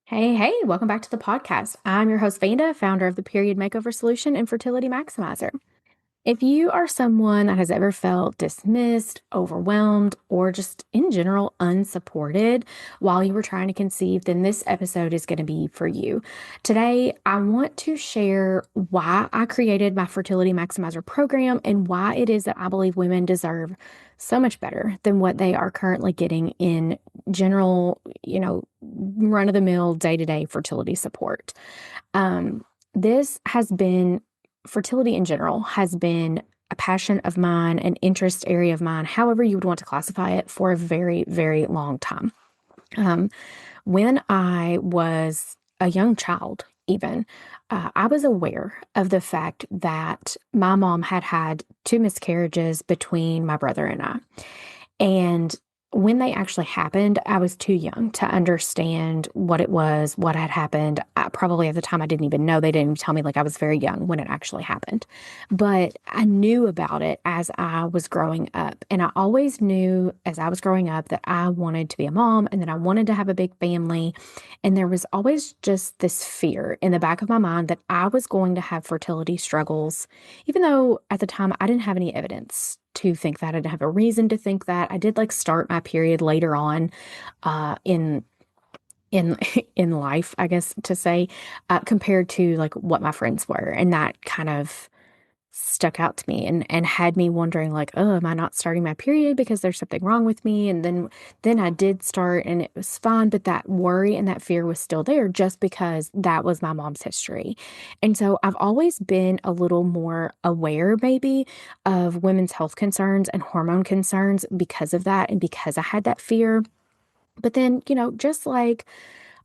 Hey, welcome back to the podcast. I'm your host, Vanda, founder of the Period Makeover Solution and Fertility Maximizer. If you are someone that has ever felt dismissed, overwhelmed, or just in general unsupported while you were trying to conceive, then this episode is going to be for you. Today, I want to share why I created my Fertility Maximizer program and why it is that I believe women deserve so much better than what they are currently getting in general, run of the mill, day to day fertility support. This has been fertility in general has been a passion of mine, an interest area of mine, however you would want to classify it, for a very, very long time. Um, when I was a young child, even, I was aware of the fact that my mom had had two miscarriages between my brother and I. And when they actually happened, I was too young to understand what it was, what had happened. Probably at the time, I didn't even know. They didn't even tell me, like, I was very young when it actually happened. But I knew about it as I was growing up. And I always knew as I was growing up that I wanted to be a mom and that I wanted to have a big family. And there was always just this fear in the back of my mind that I was going to have fertility struggles, even though at the time I didn't have any evidence to think that. I didn't have a reason to think that. I did like start my period later on in in life, I guess to say, compared to like what my friends were. And that kind of stuck out to me and had me wondering like, oh, am I not starting my period because there's something wrong with me? And then I did start and it was fine, but that worry and that fear was still there just because that was my mom's history. And so I've always been a little more aware maybe of women's health concerns and hormone concerns because of that and because I had that fear. But then, just like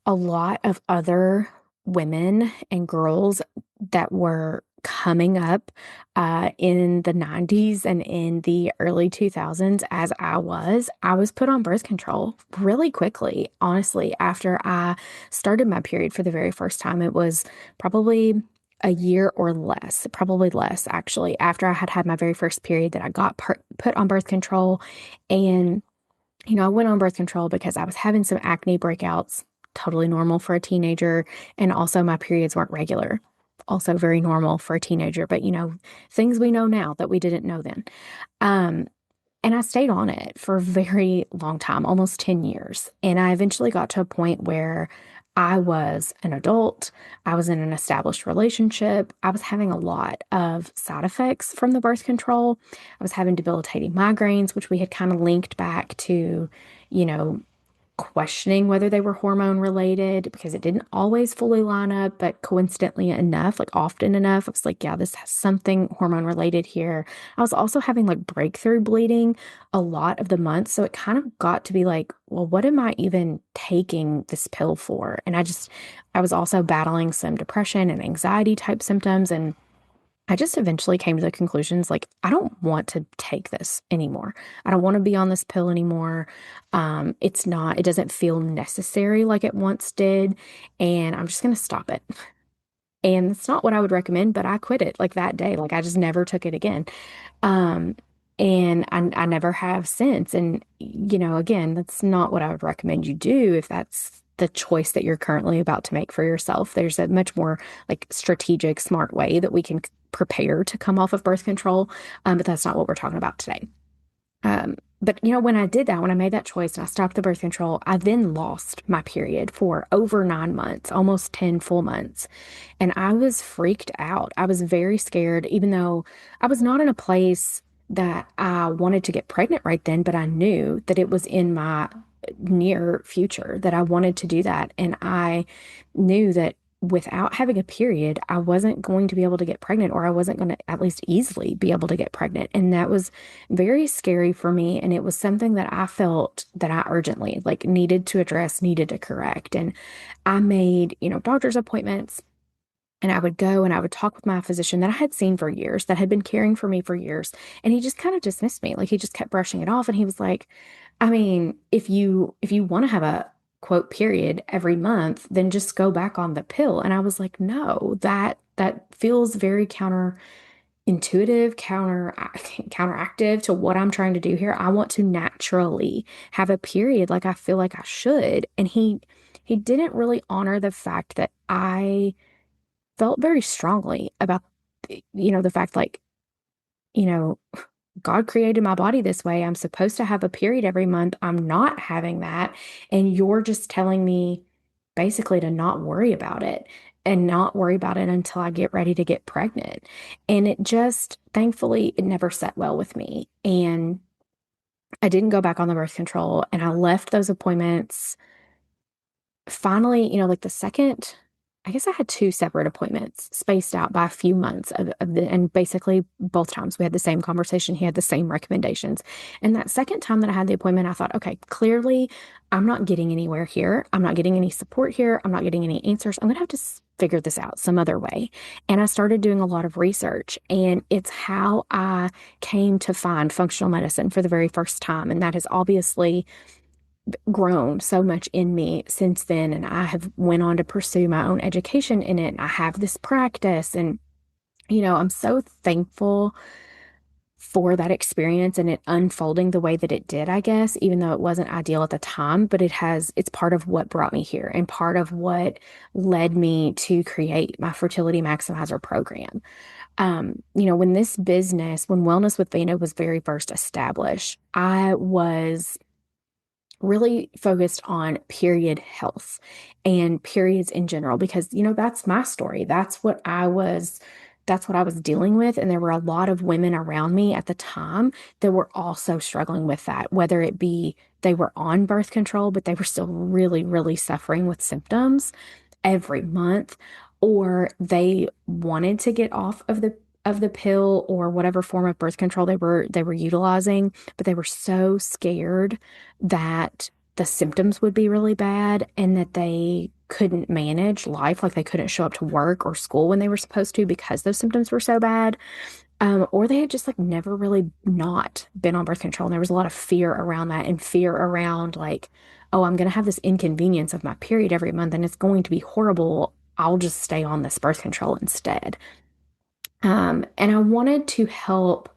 a lot of other women and girls that were coming up in the 90s and in the early 2000s, as I was put on birth control really quickly. Honestly, after I started my period for the very first time, it was probably a year or less, probably less actually, after I had had my very first period that I got put on birth control. And I went on birth control because I was having some acne breakouts, totally normal for a teenager. And also, my periods weren't regular, also very normal for a teenager. But, things we know now that we didn't know then. Um, and I stayed on it for a very long time, almost 10 years. And I eventually got to a point where I was an adult. I was in an established relationship. I was having a lot of side effects from the birth control. I was having debilitating migraines, which we had kind of linked back to, you know, questioning whether they were hormone related because it didn't always fully line up, but coincidentally enough, like often enough, I was like, yeah, this has something hormone related here. I was also having like breakthrough bleeding a lot of the months. So it kind of got to be like, well, what am I even taking this pill for? And I was also battling some depression and anxiety type symptoms. And I just eventually came to the conclusions like, I don't want to take this anymore. I don't want to be on this pill anymore. It doesn't feel necessary like it once did. And I'm just going to stop it. And it's not what I would recommend, but I quit it like that day. Like I just never took it again. Um, and I never have since. And, again, that's not what I would recommend you do if that's the choice that you're currently about to make for yourself. There's a much more like strategic, smart way that we can prepare to come off of birth control. But that's not what we're talking about today. But when I did that, when I made that choice and I stopped the birth control, I then lost my period for over 9 months, almost 10 full months. And I was freaked out. I was very scared, even though I was not in a place that I wanted to get pregnant right then, but I knew that it was in my near future that I wanted to do that. And I knew that without having a period, I wasn't going to be able to get pregnant, or I wasn't going to at least easily be able to get pregnant. And that was very scary for me. And it was something that I felt that I urgently like needed to address, needed to correct. And I made, doctor's appointments. And I would go and I would talk with my physician that I had seen for years, that had been caring for me for years. And he just kind of dismissed me. Like he just kept brushing it off. And he was like, I mean, if you want to have a quote period every month, then just go back on the pill. And I was like, no, that feels very counterintuitive intuitive, counteractive to what I'm trying to do here. I want to naturally have a period like I feel like I should. And he didn't really honor the fact that I felt very strongly about the fact like, you know, God created my body this way. I'm supposed to have a period every month. I'm not having that. And you're just telling me basically to not worry about it and not worry about it until I get ready to get pregnant. And it just, thankfully, it never sat well with me. And I didn't go back on the birth control and I left those appointments finally, like the second, I guess I had two separate appointments spaced out by a few months and basically both times we had the same conversation. He had the same recommendations. And that second time that I had the appointment, I thought, okay, clearly I'm not getting anywhere here. I'm not getting any support here. I'm not getting any answers. I'm going to have to figure this out some other way. And I started doing a lot of research, and it's how I came to find functional medicine for the very first time. And that has obviously grown so much in me since then, and I have went on to pursue my own education in it. I have this practice, and I'm so thankful for that experience and it unfolding the way that it did, I guess, even though it wasn't ideal at the time, but it's part of what brought me here and part of what led me to create my fertility maximizer program. When Wellness with Vena was very first established, I was really focused on period health and periods in general because that's my story. That's what I was dealing with, and there were a lot of women around me at the time that were also struggling with that, whether it be they were on birth control but they were still really really suffering with symptoms every month, or they wanted to get off of the pill or whatever form of birth control they were utilizing, but they were so scared that the symptoms would be really bad and that they couldn't manage life, like they couldn't show up to work or school when they were supposed to because those symptoms were so bad. Or they had just like never really not been on birth control. And there was a lot of fear around that and fear around like, oh, I'm going to have this inconvenience of my period every month and it's going to be horrible. I'll just stay on this birth control instead. And I wanted to help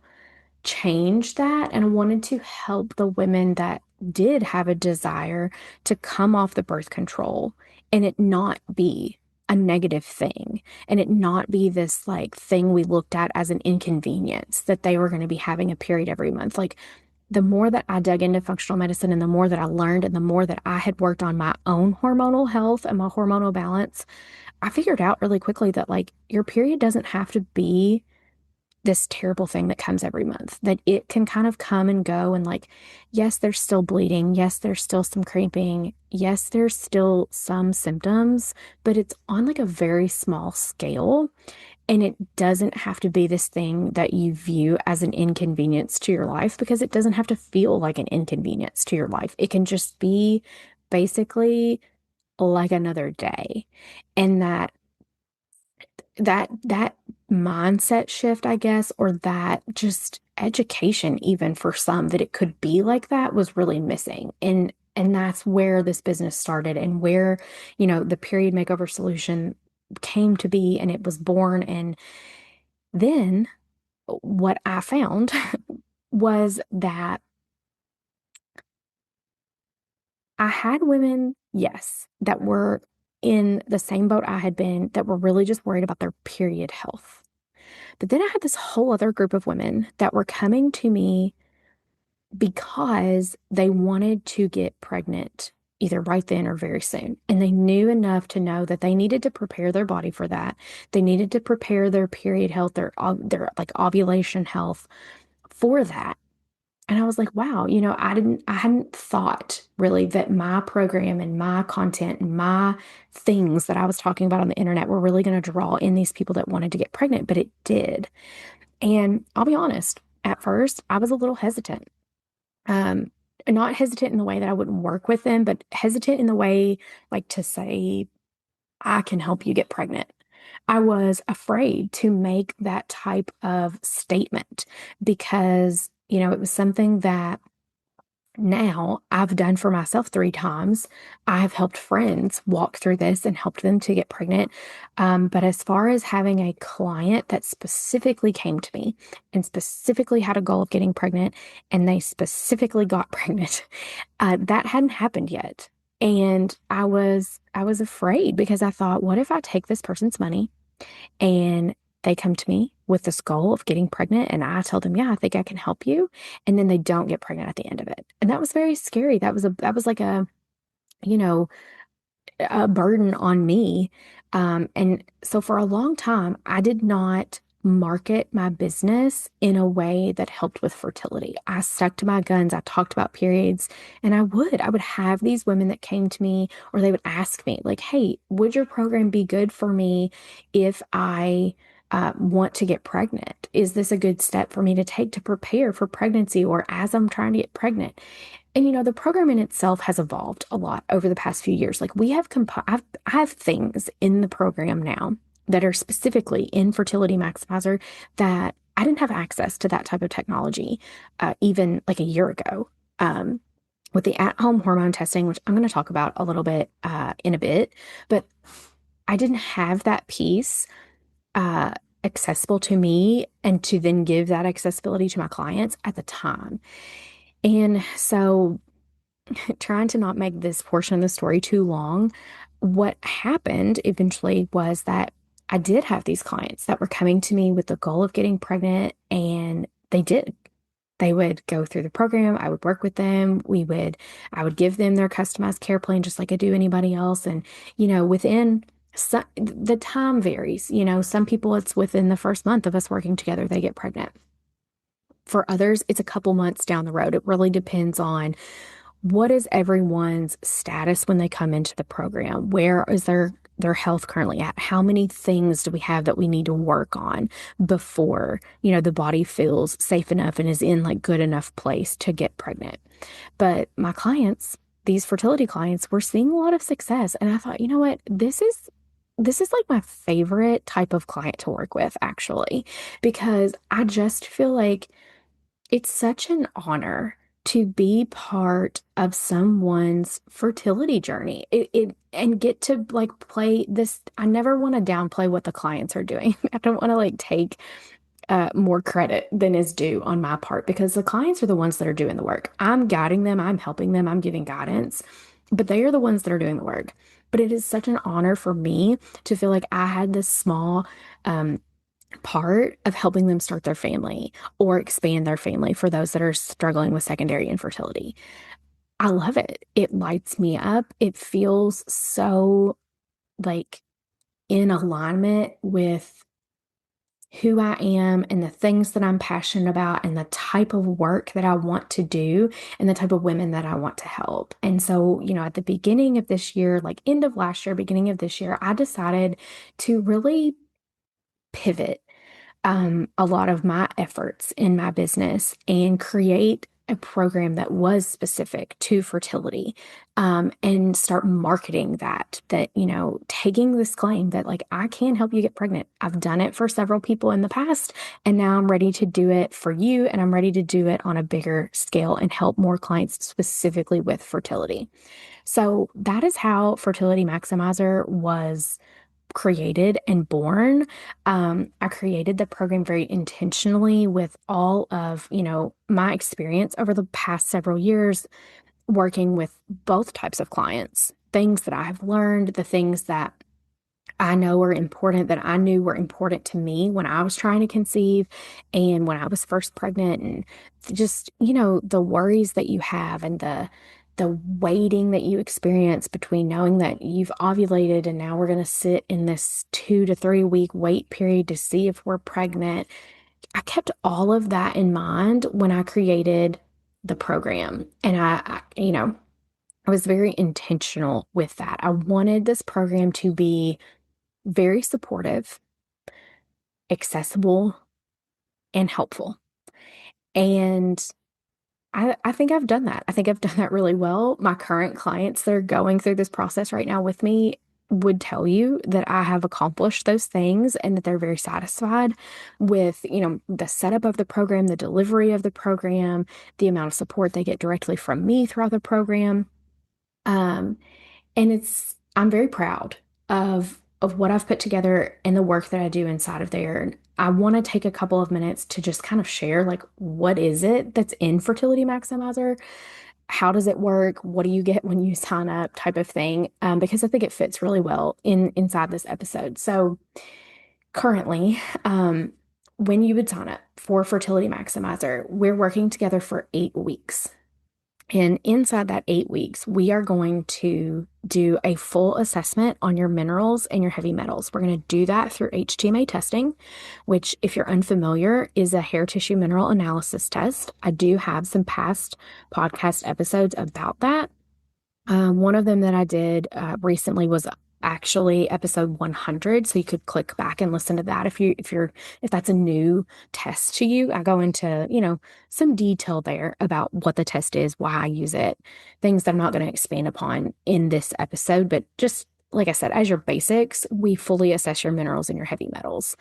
change that. And I wanted to help the women that did have a desire to come off the birth control and it not be a negative thing and it not be this like thing we looked at as an inconvenience that they were going to be having a period every month. Like the more that I dug into functional medicine and the more that I learned and the more that I had worked on my own hormonal health and my hormonal balance, I figured out really quickly that like your period doesn't have to be this terrible thing that comes every month, that it can kind of come and go. And like, yes, there's still bleeding. Yes, there's still some cramping. Yes, there's still some symptoms, but it's on like a very small scale. And it doesn't have to be this thing that you view as an inconvenience to your life because it doesn't have to feel like an inconvenience to your life. It can just be basically like another day. And that mindset shift, I guess, or that just education even for some that it could be like that was really missing. And that's where this business started and where, the period makeover solution came to be and it was born. And then what I found was that I had women, yes, that were in the same boat I had been that were really just worried about their period health. But then I had this whole other group of women that were coming to me because they wanted to get pregnant either right then or very soon. And they knew enough to know that they needed to prepare their body for that. They needed to prepare their period health, their like ovulation health for that. And I was like, wow, I hadn't thought really that my program and my content and my things that I was talking about on the internet were really going to draw in these people that wanted to get pregnant, but it did. And I'll be honest, at first I was a little hesitant. Um, Not hesitant in the way that I wouldn't work with them, but hesitant in the way like to say, I can help you get pregnant. I was afraid to make that type of statement because, it was something that Now I've done for myself 3 times. I have helped friends walk through this and helped them to get pregnant. But as far as having a client that specifically came to me and specifically had a goal of getting pregnant, and they specifically got pregnant, that hadn't happened yet. And I was afraid because I thought, what if I take this person's money and they come to me with this goal of getting pregnant and I tell them, yeah, I think I can help you. And then they don't get pregnant at the end of it. And that was very scary. That was like you know, a burden on me. And so for a long time, I did not market my business in a way that helped with fertility. I stuck to my guns. I talked about periods, and I would have these women that came to me, or they would ask me, like, hey, would your program be good for me if I want to get pregnant? Is this a good step for me to take to prepare for pregnancy or as I'm trying to get pregnant? And the program in itself has evolved a lot over the past few years. Like we have I have things in the program now that are specifically in Fertility Maximizer that I didn't have access to that type of technology even like a year ago. Um, with the at-home hormone testing, which I'm going to talk about a little bit in a bit, but I didn't have that piece uh, accessible to me and to then give that accessibility to my clients at the time. And so trying to not make this portion of the story too long, what happened eventually was that I did have these clients that were coming to me with the goal of getting pregnant, and they did. They would go through the program. I would work with them. I would give them their customized care plan just like I do anybody else. And, within the time varies. Some people it's within the first month of us working together, they get pregnant. For others, it's a couple months down the road. It really depends on what is everyone's status when they come into the program? Where is their health currently at? How many things do we have that we need to work on before, the body feels safe enough and is in like good enough place to get pregnant? But my clients, these fertility clients, were seeing a lot of success. And I thought, you know what? This is like my favorite type of client to work with, actually, because I just feel like it's such an honor to be part of someone's fertility journey. And get to like play this. I never want to downplay what the clients are doing. I don't want to like take more credit than is due on my part because the clients are the ones that are doing the work. I'm guiding them, I'm helping them, I'm giving guidance, but they are the ones that are doing the work. But it is such an honor for me to feel like I had this small um, part of helping them start their family or expand their family for those that are struggling with secondary infertility. I love it. It lights me up. It feels so like in alignment with who I am and the things that I'm passionate about and the type of work that I want to do and the type of women that I want to help. And so, at the beginning of this year, like end of last year, beginning of this year, I decided to really pivot a lot of my efforts in my business and create a program that was specific to fertility, and start marketing that, taking this claim that like I can help you get pregnant. I've done it for several people in the past, and now I'm ready to do it for you, and I'm ready to do it on a bigger scale and help more clients specifically with fertility. So that is how Fertility Maximizer was created and born. I created the program very intentionally with all of, my experience over the past several years working with both types of clients, things that I have learned, the things that I know are important that I knew were important to me when I was trying to conceive and when I was first pregnant, and just, the worries that you have and the waiting that you experience between knowing that you've ovulated and now we're going to sit in this 2 to 3 week wait period to see if we're pregnant. I kept all of that in mind when I created the program. And I was very intentional with that. I wanted this program to be very supportive, accessible, and helpful. And I think I've done that. I think I've done that really well. My current clients that are going through this process right now with me would tell you that I have accomplished those things and that they're very satisfied with, the setup of the program, the delivery of the program, the amount of support they get directly from me throughout the program. Um, and I'm very proud of what I've put together and the work that I do inside of there. And I want to take a couple of minutes to just kind of share like what is it that's in Fertility Maximizer? How does it work? What do you get when you sign up type of thing? Because I think it fits really well inside this episode. So currently, when you would sign up for Fertility Maximizer, we're working together for 8 weeks. And inside that 8 weeks, we are going to do a full assessment on your minerals and your heavy metals. We're going to do that through HTMA testing, which, if you're unfamiliar, is a hair tissue mineral analysis test. I do have some past podcast episodes about that. One of them that I did recently was actually episode 100, so you could click back and listen to that if that's a new test to you. I go into, some detail there about what the test is, why I use it, things that I'm not going to expand upon in this episode, but just like I said, as your basics, we fully assess your minerals and your heavy metals.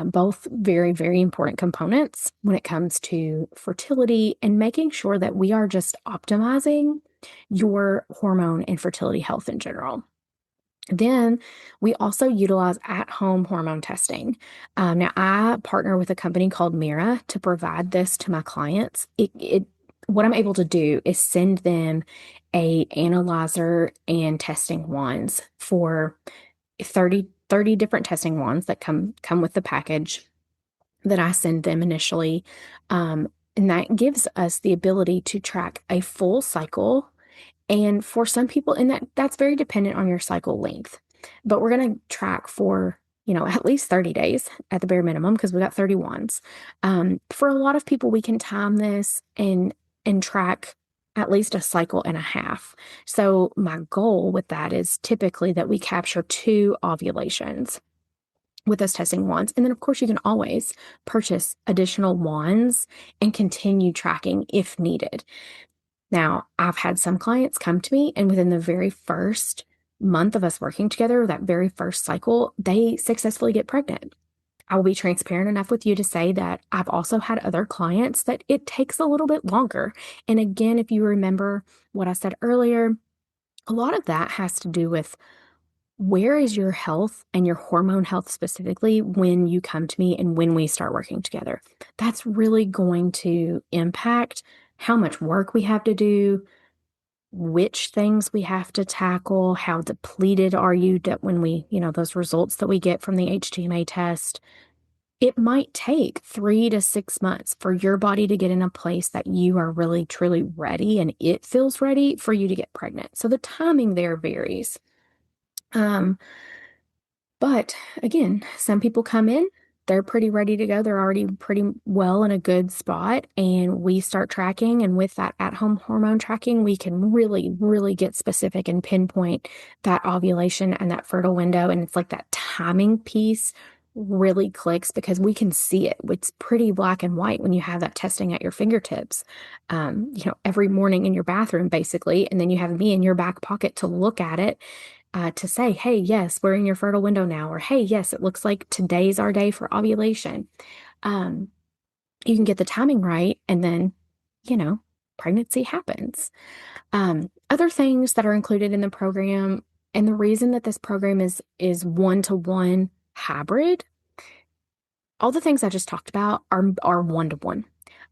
Both very, very important components when it comes to fertility and making sure that we are just optimizing your hormone and fertility health in general. Then we also utilize at-home hormone testing. Now, I partner with a company called Mira to provide this to my clients. What I'm able to do is send them a analyzer and testing wands for 30 different testing wands that come with the package that I send them initially. And that gives us the ability to track a full cycle. And for some people, and that's very dependent on your cycle length, but we're going to track for, at least 30 days at the bare minimum, because we got 30 wands. For a lot of people, we can time this and track at least a cycle and a half. So my goal with that is typically that we capture 2 ovulations with those testing wands. And then, of course, you can always purchase additional wands and continue tracking if needed. Now, I've had some clients come to me, and within the very first month of us working together, that very first cycle, they successfully get pregnant. I will be transparent enough with you to say that I've also had other clients that it takes a little bit longer. And again, if you remember what I said earlier, a lot of that has to do with where is your health and your hormone health specifically when you come to me and when we start working together. That's really going to impact how much work we have to do, which things we have to tackle, how depleted are you that when we, those results that we get from the HTMA test. It might take 3 to 6 months for your body to get in a place that you are really, truly ready and it feels ready for you to get pregnant. So the timing there varies. But again, some people come in, they're pretty ready to go. They're already pretty well in a good spot. And we start tracking. And with that at-home hormone tracking, we can really, really get specific and pinpoint that ovulation and that fertile window. And it's like that timing piece really clicks because we can see it. It's pretty black and white when you have that testing at your fingertips, every morning in your bathroom, basically. And then you have me in your back pocket to look at it to say, hey, yes, we're in your fertile window now, or hey, yes, it looks like today's our day for ovulation. You can get the timing right, and then, pregnancy happens. Other things that are included in the program, and the reason that this program is one-to-one hybrid, all the things I just talked about are one-to-one.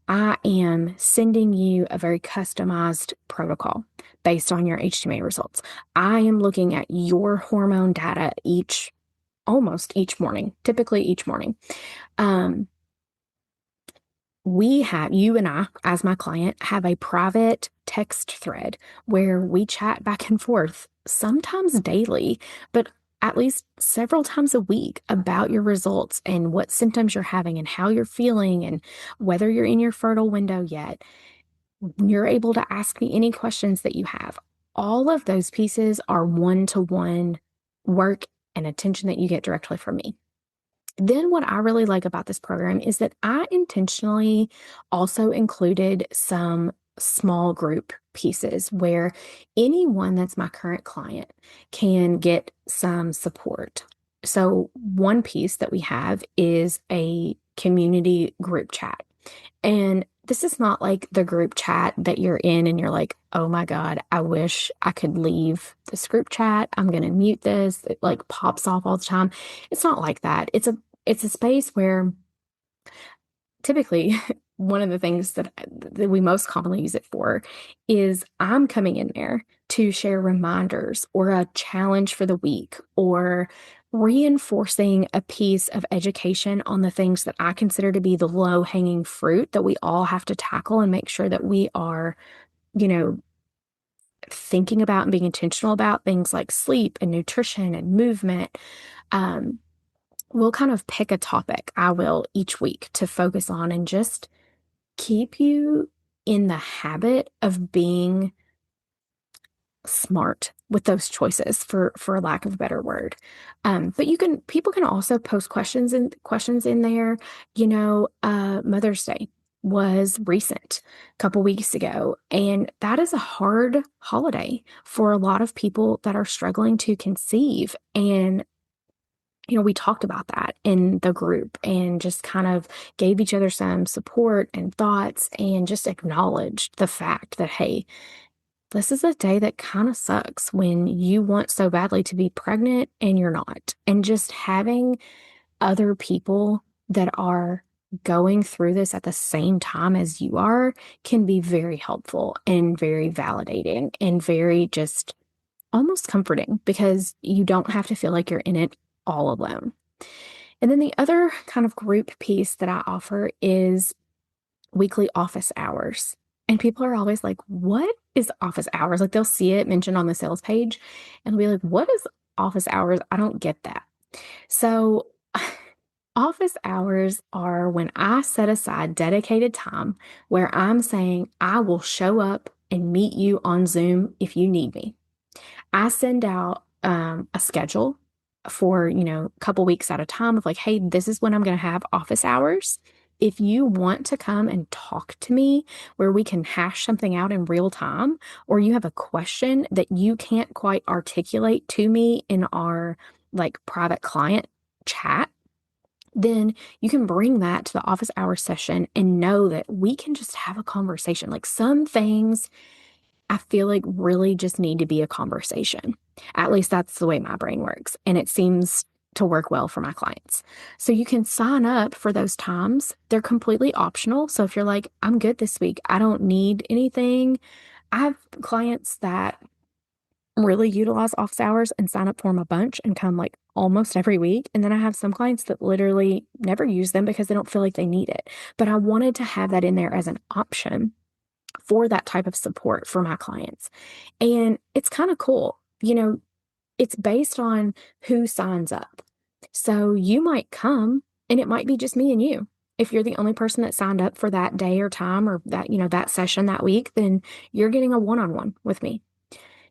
I am sending you a very customized protocol based on your HTMA results. I am looking at your hormone data almost each morning, typically each morning. You and I, as my client, have a private text thread where we chat back and forth, sometimes daily, but at least several times a week about your results and what symptoms you're having and how you're feeling and whether you're in your fertile window yet. You're able to ask me any questions that you have. All of those pieces are one-to-one work and attention that you get directly from me. Then what I really like about this program is that I intentionally also included some small group pieces where anyone that's my current client can get some support. So, one piece that we have is a community group chat. And this is not like the group chat that you're in and you're like, oh my God, I wish I could leave this group chat. I'm going to mute this. It like pops off all the time. It's not like that. It's a space where typically one of the things that we most commonly use it for is I'm coming in there to share reminders or a challenge for the week or reinforcing a piece of education on the things that I consider to be the low hanging fruit that we all have to tackle and make sure that we are, you know, thinking about and being intentional about things like sleep and nutrition and movement. Um, we'll kind of pick a topic, I will each week to focus on and just keep you in the habit of being smart with those choices for lack of a better word. But people can also post questions in there. Mother's Day was recent, a couple weeks ago, and that is a hard holiday for a lot of people that are struggling to conceive. And we talked about that in the group and just kind of gave each other some support and thoughts and just acknowledged the fact that, hey, this is a day that kind of sucks when you want so badly to be pregnant and you're not. And just having other people that are going through this at the same time as you are can be very helpful and very validating and very just almost comforting because you don't have to feel like you're in it all alone. And then the other kind of group piece that I offer is weekly office hours. And people are always like, what is office hours? Like they'll see it mentioned on the sales page and be like, what is office hours? I don't get that. So, office hours are when I set aside dedicated time where I'm saying I will show up and meet you on Zoom if you need me. I send out a schedule for, a couple weeks at a time of like, hey, this is when I'm going to have office hours. If you want to come and talk to me where we can hash something out in real time, or you have a question that you can't quite articulate to me in our like private client chat, then you can bring that to the office hour session and know that we can just have a conversation. Like some things I feel like really just need to be a conversation. At least that's the way my brain works. And it seems to work well for my clients. So you can sign up for those times. They're completely optional. So if you're like, I'm good this week, I don't need anything. I have clients that really utilize office hours and sign up for them a bunch and come like almost every week. And then I have some clients that literally never use them because they don't feel like they need it. But I wanted to have that in there as an option for that type of support for my clients. And it's kind of cool. It's based on who signs up. So you might come and it might be just me and you. If you're the only person that signed up for that day or time or that session that week, then you're getting a one-on-one with me.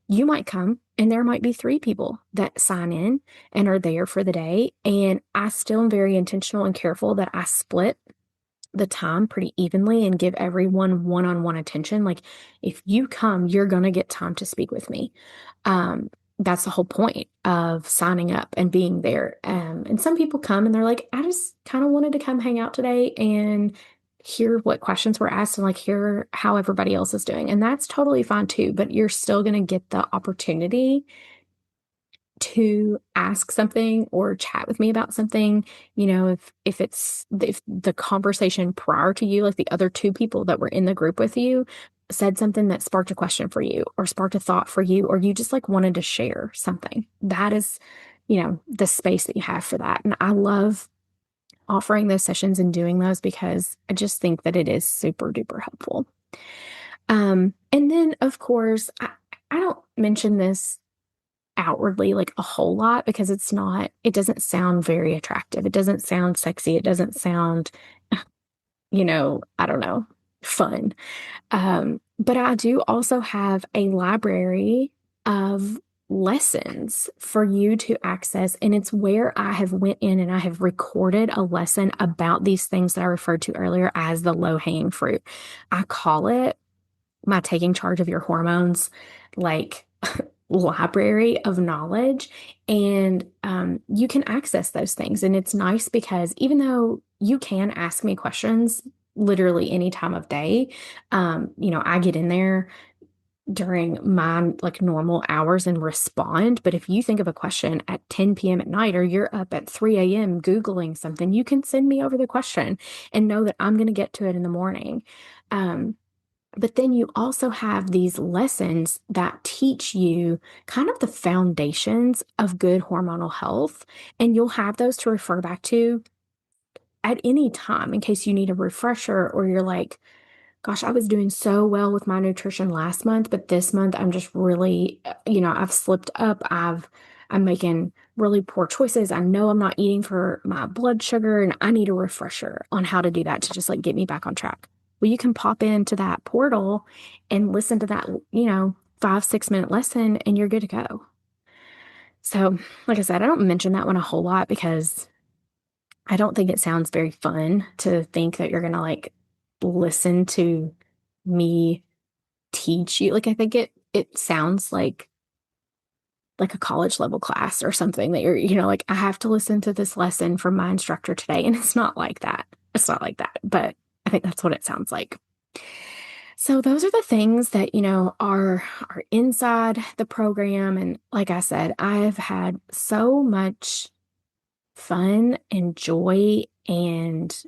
You might come and there might be 3 people that sign in and are there for the day. And I still am very intentional and careful that I split the time pretty evenly and give everyone one-on-one attention. Like if you come, you're going to get time to speak with me. That's the whole point of signing up and being there. And some people come and they're like, I just kind of wanted to come hang out today and hear what questions were asked and like hear how everybody else is doing. And that's totally fine too, but you're still going to get the opportunity to ask something or chat with me about something, if the conversation prior to you, like the other 2 people that were in the group with you, said something that sparked a question for you or sparked a thought for you, or you just like wanted to share something. That is, the space that you have for that. And I love offering those sessions and doing those because I just think that it is super duper helpful. And then of course, I don't mention this outwardly like a whole lot because it doesn't sound very attractive. It doesn't sound sexy. It doesn't sound, I don't know, fun. But I do also have a library of lessons for you to access. And it's where I have went in and I have recorded a lesson about these things that I referred to earlier as the low hanging fruit. I call it my taking charge of your hormones, like library of knowledge. And you can access those things. And it's nice because even though you can ask me questions literally any time of day, I get in there during my like normal hours and respond. But if you think of a question at 10 p.m. at night or you're up at 3 a.m. Googling something, you can send me over the question and know that I'm going to get to it in the morning. Um, but then you also have these lessons that teach you kind of the foundations of good hormonal health. And you'll have those to refer back to at any time in case you need a refresher or you're like, gosh, I was doing so well with my nutrition last month, but this month I'm just really, I've slipped up. I'm making really poor choices. I know I'm not eating for my blood sugar and I need a refresher on how to do that to just like get me back on track. Well, you can pop into that portal and listen to that, 5, 6 minute lesson and you're good to go. So, like I said, I don't mention that one a whole lot because I don't think it sounds very fun to think that you're gonna like listen to me teach you. Like I think it sounds like a college level class or something that you're like I have to listen to this lesson from my instructor today and it's not like that. It's not like that, but I think that's what it sounds like. So those are the things that, are inside the program and like I said, I've had so much fun and joy and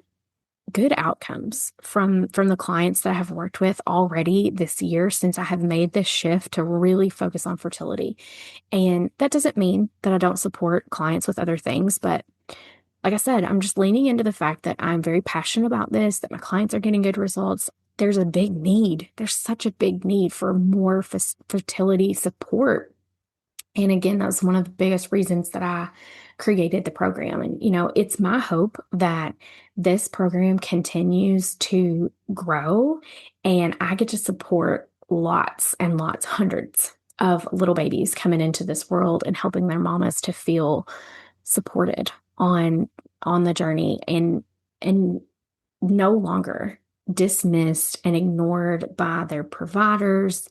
good outcomes from the clients that I have worked with already this year since I have made this shift to really focus on fertility. And that doesn't mean that I don't support clients with other things, but like I said, I'm just leaning into the fact that I'm very passionate about this, that my clients are getting good results. There's a big need. There's such a big need for more fertility support. And again, that's one of the biggest reasons that I created the program. And, it's my hope that this program continues to grow and I get to support lots and lots, hundreds of little babies coming into this world and helping their mamas to feel supported on the journey and no longer dismissed and ignored by their providers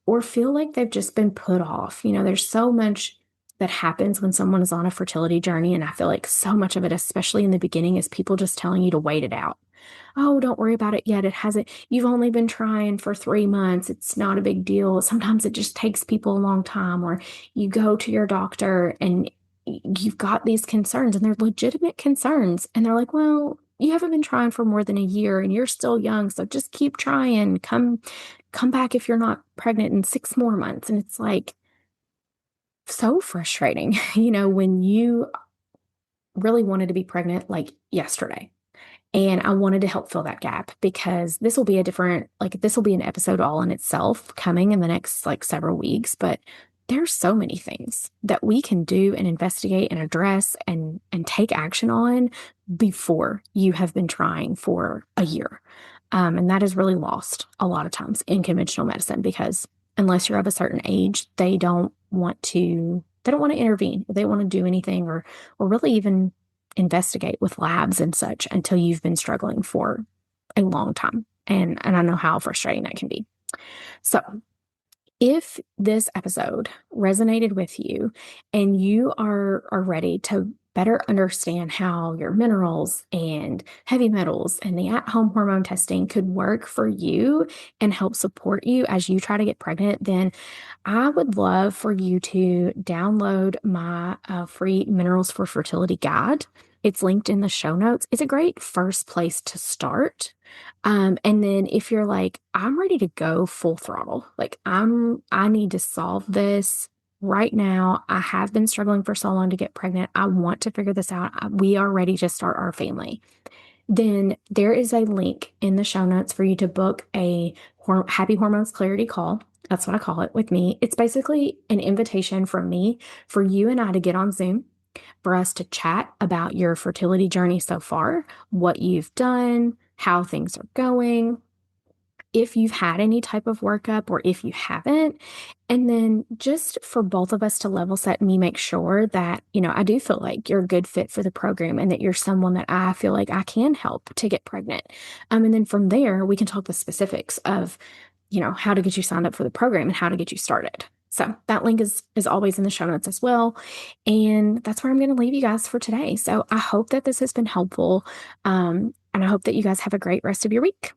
or feel like they've just been put off. There's so much that happens when someone is on a fertility journey, and I feel like so much of it, especially in the beginning, is people just telling you to wait it out. Oh, don't worry about it yet. It hasn't, you've only been trying for 3 months. It's not a big deal. Sometimes it just takes people a long time, or you go to your doctor and you've got these concerns and they're legitimate concerns. And they're like, well, you haven't been trying for more than a year and you're still young. So just keep trying. Come back if you're not pregnant in 6 more months. And it's like so frustrating, when you really wanted to be pregnant like yesterday. And I wanted to help fill that gap because this will be an episode all in itself coming in the next like several weeks. But there's so many things that we can do and investigate and address and take action on before you have been trying for a year. And that is really lost a lot of times in conventional medicine because unless you're of a certain age, they don't want to intervene. They don't want to do anything or really even investigate with labs and such until you've been struggling for a long time. And I know how frustrating that can be. So if this episode resonated with you and you are ready to better understand how your minerals and heavy metals and the at-home hormone testing could work for you and help support you as you try to get pregnant, then I would love for you to download my free Minerals for Fertility guide. It's linked in the show notes. It's a great first place to start. And then if you're like, I'm ready to go full throttle, like I need to solve this right now. I have been struggling for so long to get pregnant. I want to figure this out. We are ready to start our family. Then there is a link in the show notes for you to book a Happy Hormones Clarity call. That's what I call it with me. It's basically an invitation from me for you and I to get on Zoom for us to chat about your fertility journey so far, what you've done, how things are going, if you've had any type of workup or if you haven't. And then just for both of us to level set me, make sure that, I do feel like you're a good fit for the program and that you're someone that I feel like I can help to get pregnant. And then from there, we can talk the specifics of how to get you signed up for the program and how to get you started. So that link is always in the show notes as well. And that's where I'm going to leave you guys for today. So I hope that this has been helpful. And I hope that you guys have a great rest of your week.